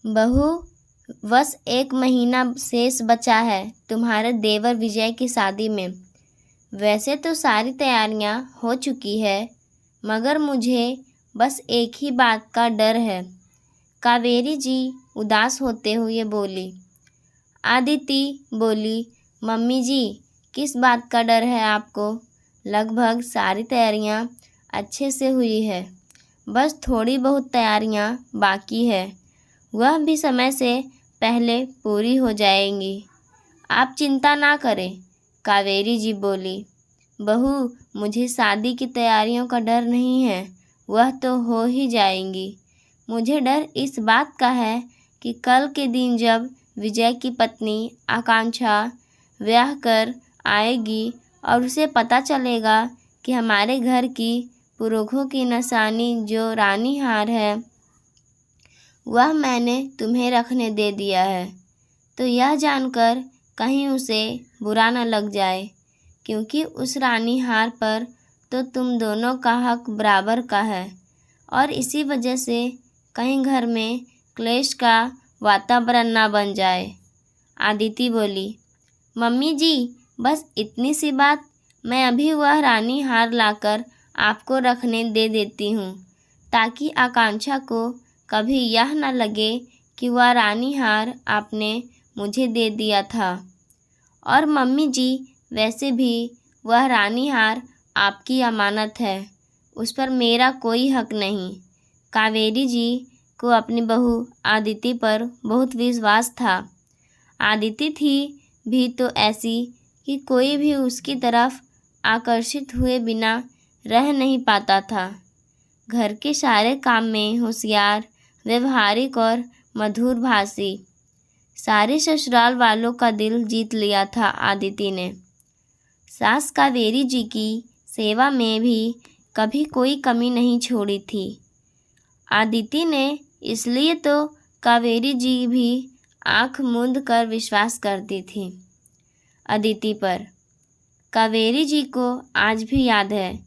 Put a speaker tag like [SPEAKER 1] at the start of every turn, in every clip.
[SPEAKER 1] बहू, बस 1 महीना शेष बचा है तुम्हारे देवर विजय की शादी में। वैसे तो सारी तैयारियां हो चुकी है, मगर मुझे बस एक ही बात का डर है। कावेरी जी उदास होते हुए बोली। आदिति बोली, मम्मी जी, किस बात का डर है आपको? लगभग सारी तैयारियां अच्छे से हुई है, बस थोड़ी बहुत तैयारियां बाकी है, वह भी समय से पहले पूरी हो जाएंगी। आप चिंता ना करें, कावेरी जी बोली। बहू, मुझे शादी की तैयारियों का डर नहीं है, वह तो हो ही जाएंगी। मुझे डर इस बात का है कि कल के दिन जब विजय की पत्नी आकांक्षा ब्याह कर आएगी और उसे पता चलेगा कि हमारे घर की पुरखों की निशानी जो रानी हार है वह मैंने तुम्हें रखने दे दिया है, तो यह जानकर कहीं उसे बुरा न लग जाए, क्योंकि उस रानी हार पर तो तुम दोनों का हक बराबर का है, और इसी वजह से कहीं घर में क्लेश का वातावरण ना बन जाए। आदिति बोली। मम्मी जी, बस इतनी सी बात, मैं अभी वह रानी हार लाकर आपको रखने दे देती हूँ, ताकि आकांक्षा को कभी यह न लगे कि वह रानी हार आपने मुझे दे दिया था। और मम्मी जी, वैसे भी वह रानी हार आपकी अमानत है, उस पर मेरा कोई हक नहीं। कावेरी जी को अपनी बहू आदिति पर बहुत विश्वास था। आदिति थी भी तो ऐसी कि कोई भी उसकी तरफ आकर्षित हुए बिना रह नहीं पाता था। घर के सारे काम में होशियार, व्यवहारिक और मधुर भाषी, सारे ससुराल वालों का दिल जीत लिया था आदिति ने। सास कावेरी जी की सेवा में भी कभी कोई कमी नहीं छोड़ी थी। आदिति ने इसलिए तो कावेरी जी भी आंख मूंद कर विश्वास करती थी अदिति पर। कावेरी जी को आज भी याद है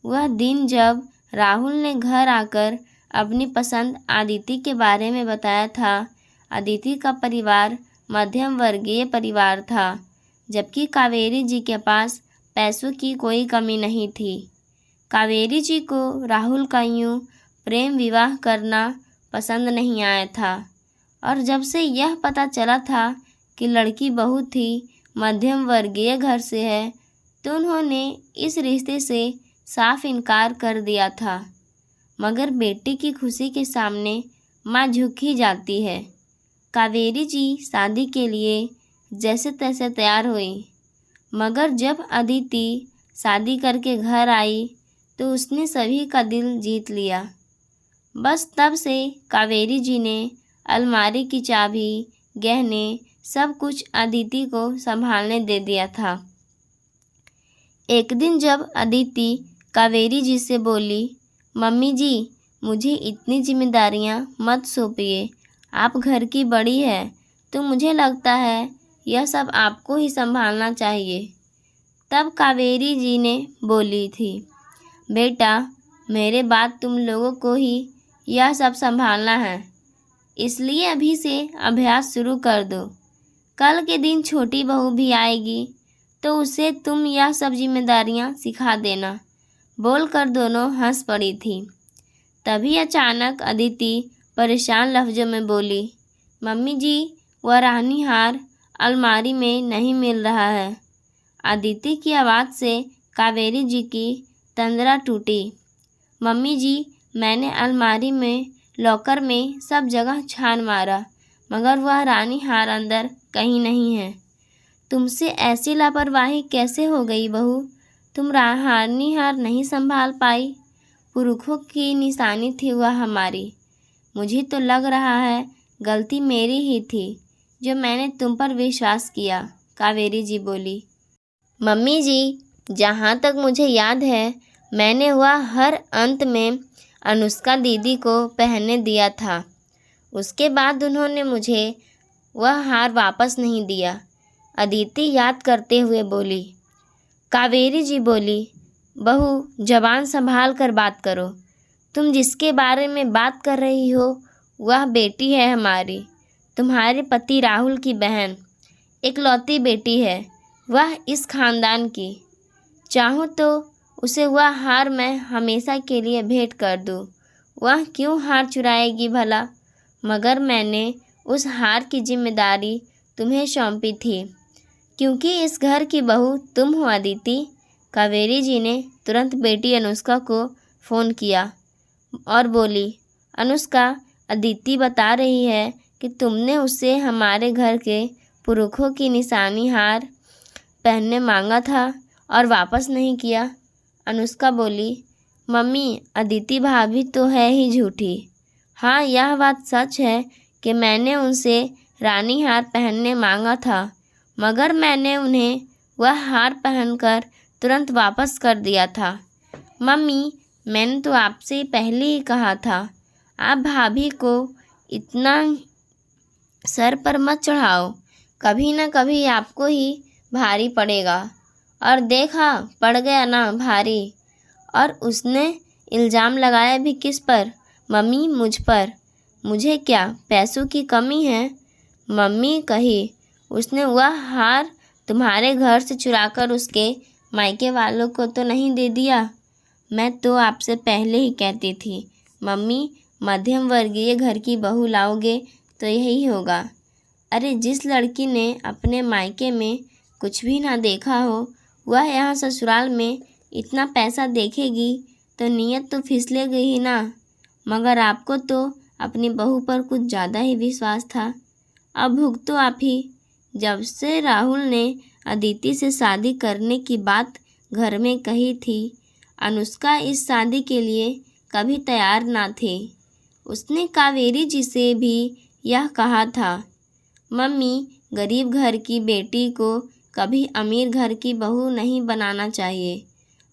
[SPEAKER 1] वह दिन जब राहुल ने घर आकर अपनी पसंद आदिति के बारे में बताया था। अदिति का परिवार मध्यम वर्गीय परिवार था, जबकि कावेरी जी के पास पैसों की कोई कमी नहीं थी। कावेरी जी को राहुल का यूँ प्रेम विवाह करना पसंद नहीं आया था, और जब से यह पता चला था कि लड़की बहुत ही मध्यम वर्गीय घर से है, तो उन्होंने इस रिश्ते से साफ इनकार कर दिया था। मगर बेटी की खुशी के सामने माँ झुक ही जाती है। कावेरी जी शादी के लिए जैसे तैसे तैयार हुई, मगर जब अदिति शादी करके घर आई तो उसने सभी का दिल जीत लिया। बस तब से कावेरी जी ने अलमारी की चाबी, गहने, सब कुछ अदिति को संभालने दे दिया था। एक दिन जब अदिति कावेरी जी से बोली, मम्मी जी, मुझे इतनी जिम्मेदारियां मत सौंपिए, आप घर की बड़ी है, तो मुझे लगता है यह सब आपको ही संभालना चाहिए। तब कावेरी जी ने बोली थी, बेटा, मेरे बाद तुम लोगों को ही यह सब संभालना है, इसलिए अभी से अभ्यास शुरू कर दो। कल के दिन छोटी बहू भी आएगी तो उसे तुम यह सब जिम्मेदारियां सिखा देना, बोलकर दोनों हंस पड़ी थी। तभी अचानक अदिति परेशान लफ्ज़ों में बोली, मम्मी जी, वह रानी हार अलमारी में नहीं मिल रहा है। अदिति की आवाज़ से कावेरी जी की तंद्रा टूटी। मम्मी जी, मैंने अलमारी में, लॉकर में सब जगह छान मारा, मगर वह रानी हार अंदर कहीं नहीं है। तुमसे ऐसी लापरवाही कैसे हो गई बहू? तुम रानी हार नहीं संभाल पाई? पुरखों की निशानी थी वह हमारी। मुझे तो लग रहा है गलती मेरी ही थी जो मैंने तुम पर विश्वास किया, कावेरी जी बोली। मम्मी जी, जहाँ तक मुझे याद है मैंने वह हर अंत में अनुष्का दीदी को पहनने दिया था। उसके बाद उन्होंने मुझे वह हार वापस नहीं दिया, अदिति याद करते हुए बोली। कावेरी जी बोली, बहू, जबान संभाल कर बात करो। तुम जिसके बारे में बात कर रही हो वह बेटी है हमारी, तुम्हारे पति राहुल की बहन, इकलौती बेटी है वह इस खानदान की। चाहूँ तो उसे वह हार मैं हमेशा के लिए भेंट कर दूँ। वह क्यों हार चुराएगी भला? मगर मैंने उस हार की जिम्मेदारी तुम्हें सौंपी थी, क्योंकि इस घर की बहू तुम हो अदिति। कावेरी जी ने तुरंत बेटी अनुष्का को फ़ोन किया और बोली, अनुष्का, अदिति बता रही है कि तुमने उससे हमारे घर के पुरखों की निशानी हार पहनने मांगा था और वापस नहीं किया। अनुष्का बोली, मम्मी, अदिति भाभी तो है ही झूठी। हाँ, यह बात सच है कि मैंने उनसे रानी हार पहनने मांगा था, मगर मैंने उन्हें वह हार पहनकर तुरंत वापस कर दिया था। मम्मी, मैंने तो आपसे पहले ही कहा था, आप भाभी को इतना सर पर मत चढ़ाओ, कभी ना कभी आपको ही भारी पड़ेगा। और देखा, पड़ गया ना भारी। और उसने इल्ज़ाम लगाया भी किस पर? मम्मी, मुझ पर। मुझे क्या पैसों की कमी है? मम्मी कही, उसने वह हार तुम्हारे घर से चुराकर उसके मायके वालों को तो नहीं दे दिया? मैं तो आपसे पहले ही कहती थी मम्मी, मध्यम वर्गीय घर की बहू लाओगे तो यही होगा। अरे, जिस लड़की ने अपने मायके में कुछ भी ना देखा हो, वह यहाँ ससुराल में इतना पैसा देखेगी तो नीयत तो फिसलेगी ही ना। मगर आपको तो अपनी बहू पर कुछ ज़्यादा ही विश्वास था। अब भुगतो आप ही। जब से राहुल ने अदिति से शादी करने की बात घर में कही थी, अनुष्का इस शादी के लिए कभी तैयार ना थी। उसने कावेरी जी से भी यह कहा था, मम्मी, गरीब घर की बेटी को कभी अमीर घर की बहू नहीं बनाना चाहिए,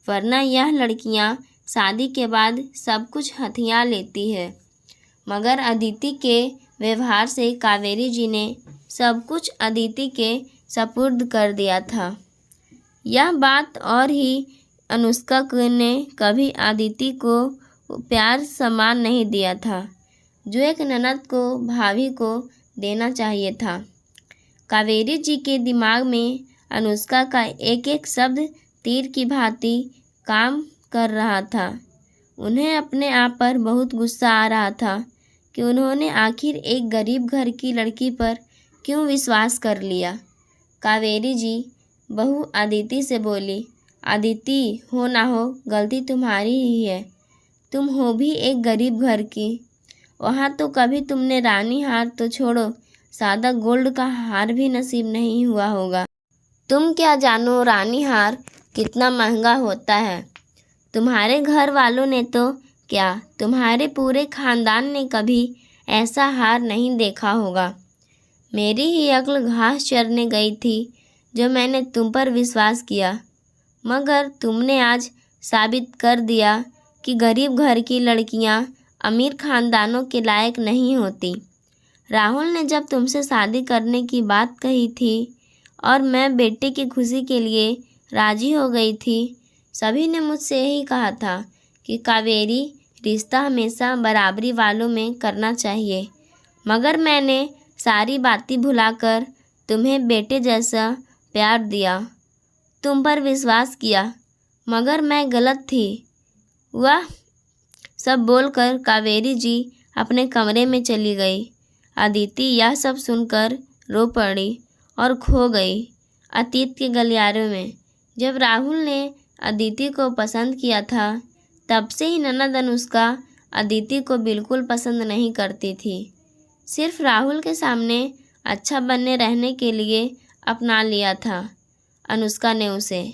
[SPEAKER 1] वरना यह लड़कियां शादी के बाद सब कुछ हथिया लेती है। मगर अदिति के व्यवहार से कावेरी जी ने सब कुछ अदिति के सपुर्द कर दिया था। यह बात और ही अनुष्का ने कभी अदिति को प्यार सम्मान नहीं दिया था, जो एक ननद को भाभी को देना चाहिए था। कावेरी जी के दिमाग में अनुष्का का एक एक शब्द तीर की भांति काम कर रहा था। उन्हें अपने आप पर बहुत गुस्सा आ रहा था कि उन्होंने आखिर एक गरीब घर की लड़की पर क्यों विश्वास कर लिया। कावेरी जी बहू अदिति से बोली, अदिति, हो ना हो, गलती तुम्हारी ही है। तुम हो भी एक गरीब घर की। वहाँ तो कभी तुमने रानी हार तो छोड़ो, सादा गोल्ड का हार भी नसीब नहीं हुआ होगा। तुम क्या जानो रानी हार कितना महंगा होता है। तुम्हारे घर वालों ने तो क्या, तुम्हारे पूरे खानदान ने कभी ऐसा हार नहीं देखा होगा। मेरी ही अक्ल घास चरने गई थी जो मैंने तुम पर विश्वास किया, मगर तुमने आज साबित कर दिया कि गरीब घर की लड़कियां अमीर खानदानों के लायक नहीं होती। राहुल ने जब तुमसे शादी करने की बात कही थी और मैं बेटे की खुशी के लिए राजी हो गई थी, सभी ने मुझसे यही कहा था कि कावेरी, रिश्ता हमेशा बराबरी वालों में करना चाहिए। मगर मैंने सारी बातें भुलाकर तुम्हें बेटे जैसा प्यार दिया, तुम पर विश्वास किया, मगर मैं गलत थी। वह सब बोलकर कावेरी जी अपने कमरे में चली गई। अदिति यह सब सुनकर रो पड़ी और खो गई अतीत के गलियारों में। जब राहुल ने अदिति को पसंद किया था, तब से ही ननद अनुष्का अदिति को बिल्कुल पसंद नहीं करती थी। सिर्फ राहुल के सामने अच्छा बनने रहने के लिए अपना लिया था अनुष्का ने उसे,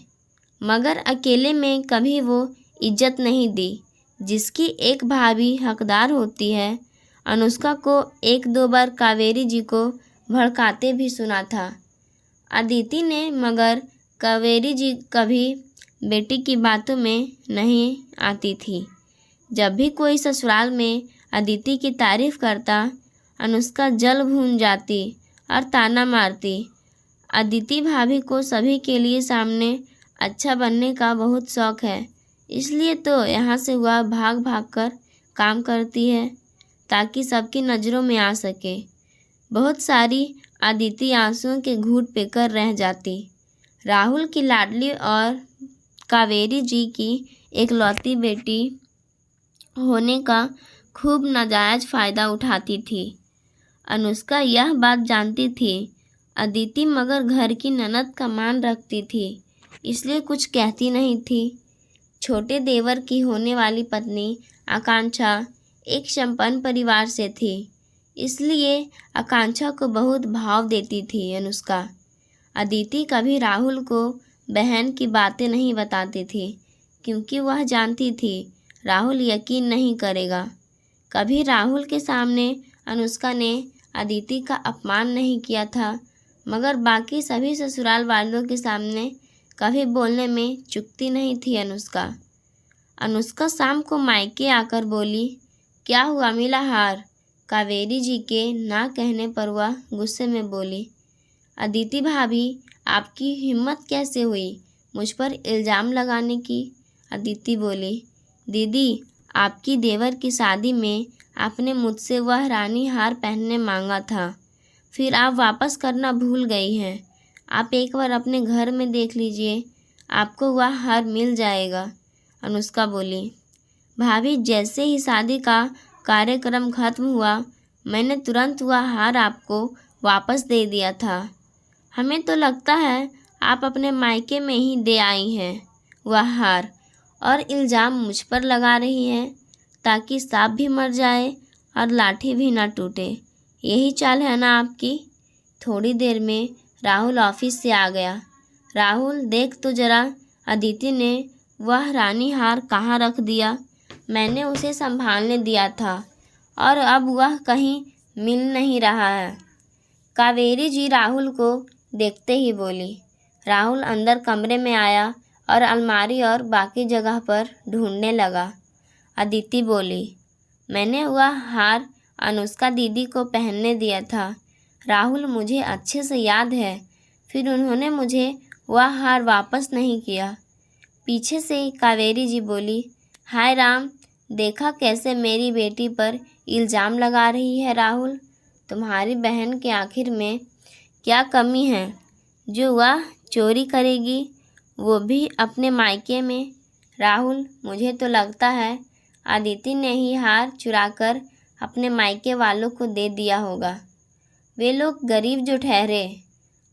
[SPEAKER 1] मगर अकेले में कभी वो इज्जत नहीं दी जिसकी एक भाभी हकदार होती है। अनुष्का को एक दो बार कावेरी जी को भड़काते भी सुना था अदिति ने, मगर कावेरी जी कभी बेटी की बातों में नहीं आती थी। जब भी कोई ससुराल में अदिति की तारीफ़ करता, अनुष्का जल भून जाती और ताना मारती। अदिति भाभी को सभी के लिए सामने अच्छा बनने का बहुत शौक़ है, इसलिए तो यहाँ से वह भाग भाग कर काम करती है। ताकि सबकी नज़रों में आ सके। बहुत सारी अदिति आंसुओं के घूंट पीकर रह जाती। राहुल की लाडली और कावेरी जी की एकलौती बेटी होने का खूब नाजायज़ फ़ायदा उठाती थी। अनुष्का यह बात जानती थी अदिति मगर घर की ननद का मान रखती थी, इसलिए कुछ कहती नहीं थी। छोटे देवर की होने वाली पत्नी आकांक्षा एक संपन्न परिवार से थी, इसलिए आकांक्षा को बहुत भाव देती थी अनुष्का। अदिति कभी राहुल को बहन की बातें नहीं बताती थी, क्योंकि वह जानती थी राहुल यकीन नहीं करेगा। कभी राहुल के सामने अनुष्का ने अदिति का अपमान नहीं किया था, मगर बाकी सभी ससुराल वालों के सामने कभी बोलने में चूकती नहीं थी अनुष्का। अनुष्का शाम को मायके आकर बोली, क्या हुआ मिला हार? कावेरी जी के ना कहने पर वह गुस्से में बोली, अदिति भाभी आपकी हिम्मत कैसे हुई मुझ पर इल्ज़ाम लगाने की? अदिति बोली, दीदी आपकी देवर की शादी में आपने मुझसे वह रानी हार पहनने मांगा था, फिर आप वापस करना भूल गई हैं। आप एक बार अपने घर में देख लीजिए, आपको वह हार मिल जाएगा। अनुष्का बोली, भाभी जैसे ही शादी का कार्यक्रम खत्म हुआ मैंने तुरंत वह हार आपको वापस दे दिया था। हमें तो लगता है आप अपने मायके में ही दे आई हैं वह हार और इल्ज़ाम मुझ पर लगा रही हैं ताकि सांप भी मर जाए और लाठी भी ना टूटे। यही चाल है ना आपकी? थोड़ी देर में राहुल ऑफिस से आ गया। राहुल देख तो जरा, अदिति ने वह रानी हार कहाँ रख दिया? मैंने उसे संभालने दिया था और अब वह कहीं मिल नहीं रहा है। कावेरी जी राहुल को देखते ही बोली। राहुल अंदर कमरे में आया और अलमारी और बाकी जगह पर ढूंढने लगा। अदिति बोली, मैंने वह हार अनुष्का दीदी को पहनने दिया था। राहुल मुझे अच्छे से याद है, फिर उन्होंने मुझे वह हार वापस नहीं किया। पीछे से कावेरी जी बोली, हाय राम, देखा कैसे मेरी बेटी पर इल्ज़ाम लगा रही है राहुल। तुम्हारी बहन के आखिर में क्या कमी है जो वह चोरी करेगी, वो भी अपने मायके में? राहुल मुझे तो लगता है अदिति ने ही हार चुराकर अपने मायके वालों को दे दिया होगा। वे लोग गरीब जो ठहरे,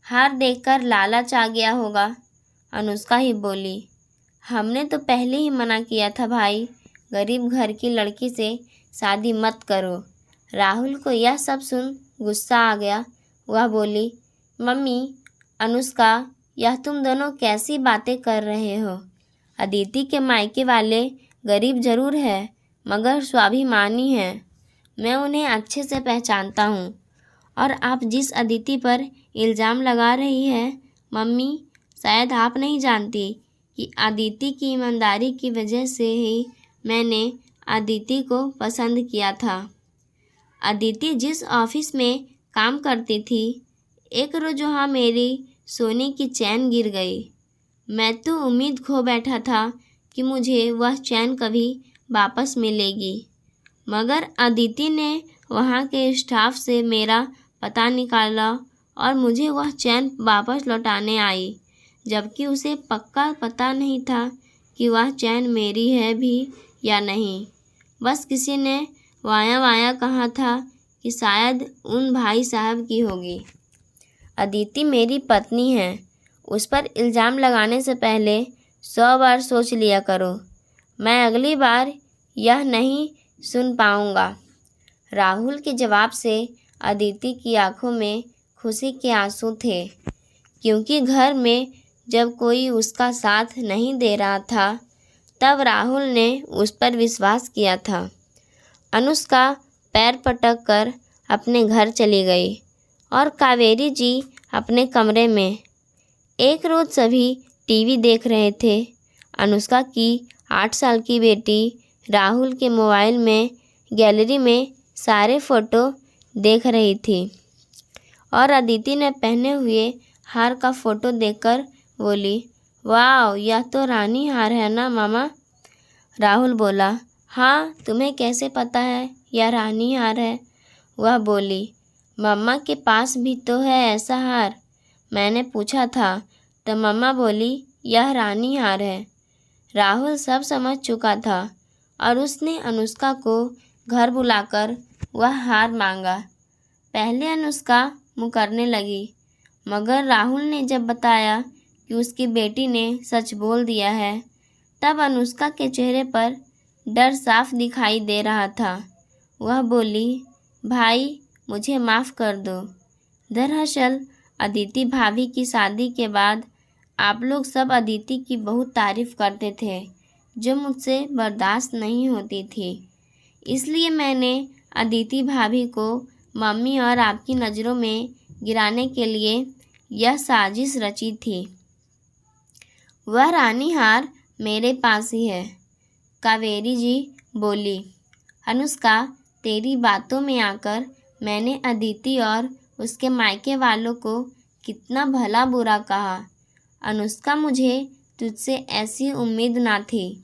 [SPEAKER 1] हार देखकर लालच आ गया होगा। अनुष्का ही बोली, हमने तो पहले ही मना किया था भाई, गरीब घर की लड़की से शादी मत करो। राहुल को यह सब सुन गुस्सा आ गया। वह बोली, मम्मी, अनुष्का, यह तुम दोनों कैसी बातें कर रहे हो? अदिति के मायके वाले गरीब जरूर है मगर स्वाभिमानी हैं। मैं उन्हें अच्छे से पहचानता हूँ। और आप जिस अदिति पर इल्ज़ाम लगा रही हैं मम्मी, शायद आप नहीं जानती कि अदिति की ईमानदारी की वजह से ही मैंने अदिति को पसंद किया था। अदिति जिस ऑफिस में काम करती थी, एक रोज़ वहाँ मेरी सोने की चैन गिर गई। मैं तो उम्मीद खो बैठा था कि मुझे वह चैन कभी वापस मिलेगी, मगर अदिति ने वहाँ के स्टाफ से मेरा पता निकाला और मुझे वह चैन वापस लौटाने आई, जबकि उसे पक्का पता नहीं था कि वह चैन मेरी है भी या नहीं। बस किसी ने वाया वाया कहा था कि शायद उन भाई साहब की होगी। अदिति मेरी पत्नी है, उस पर इल्ज़ाम लगाने से पहले 100 बार सोच लिया करो। मैं अगली बार यह नहीं सुन पाऊँगा। राहुल के जवाब से अदिति की आंखों में खुशी के आंसू थे, क्योंकि घर में जब कोई उसका साथ नहीं दे रहा था तब राहुल ने उस पर विश्वास किया था। अनुष्का पैर पटक कर अपने घर चली गई और कावेरी जी अपने कमरे में। एक रोज़ सभी टीवी देख रहे थे। अनुष्का की 8 साल की बेटी राहुल के मोबाइल में गैलरी में सारे फ़ोटो देख रही थी और अदिति ने पहने हुए हार का फ़ोटो देखकर बोली, वाह, यह तो रानी हार है ना मामा? राहुल बोला, हाँ, तुम्हें कैसे पता है यह रानी हार है? वह बोली। मम्मा के पास भी तो है ऐसा हार। मैंने पूछा था तो मम्मा बोली यह रानी हार है। राहुल सब समझ चुका था और उसने अनुष्का को घर बुलाकर वह हार मांगा। पहले अनुष्का मुकरने लगी, मगर राहुल ने जब बताया कि उसकी बेटी ने सच बोल दिया है, तब अनुष्का के चेहरे पर डर साफ दिखाई दे रहा था। वह बोली, भाई मुझे माफ़ कर दो। दरअसल अदिति भाभी की शादी के बाद आप लोग सब अदिति की बहुत तारीफ़ करते थे, जो मुझसे बर्दाश्त नहीं होती थी। इसलिए मैंने अदिति भाभी को मम्मी और आपकी नज़रों में गिराने के लिए यह साजिश रची थी। वह रानी हार मेरे पास ही है, कावेरी जी बोली। अनुष्का, तेरी बातों में आकर मैंने अदिति और उसके मायके वालों को कितना भला बुरा कहा। अनुष्का, मुझे तुझसे ऐसी उम्मीद ना थी।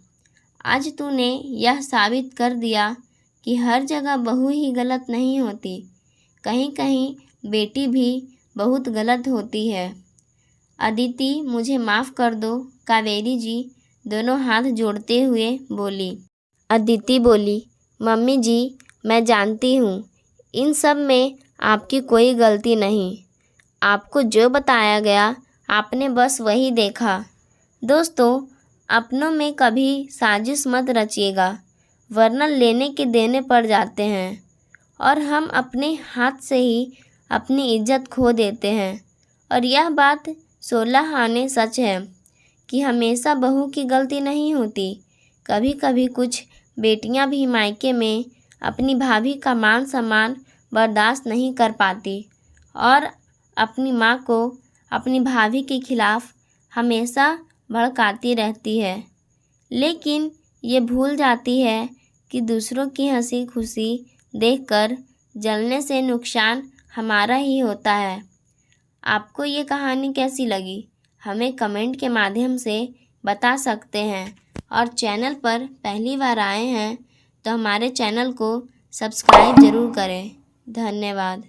[SPEAKER 1] आज तूने यह साबित कर दिया कि हर जगह बहू ही गलत नहीं होती, कहीं कहीं बेटी भी बहुत गलत होती है। अदिति, मुझे माफ़ कर दो, कावेरी जी दोनों हाथ जोड़ते हुए बोली। अदिति बोली, मम्मी जी, मैं जानती हूँ इन सब में आपकी कोई गलती नहीं। आपको जो बताया गया आपने बस वही देखा। दोस्तों, अपनों में कभी साजिश मत रचिएगा, वरना लेने के देने पड़ जाते हैं और हम अपने हाथ से ही अपनी इज्जत खो देते हैं। और यह बात 16 आने सच है कि हमेशा बहू की गलती नहीं होती। कभी कभी कुछ बेटियां भी मायके में अपनी भाभी का मान सम्मान बर्दाश्त नहीं कर पाती और अपनी माँ को अपनी भाभी के खिलाफ़ हमेशा भड़काती रहती है, लेकिन ये भूल जाती है कि दूसरों की हंसी खुशी देखकर जलने से नुकसान हमारा ही होता है। आपको ये कहानी कैसी लगी, हमें कमेंट के माध्यम से बता सकते हैं और चैनल पर पहली बार आए हैं तो हमारे चैनल को सब्सक्राइब ज़रूर करें। धन्यवाद।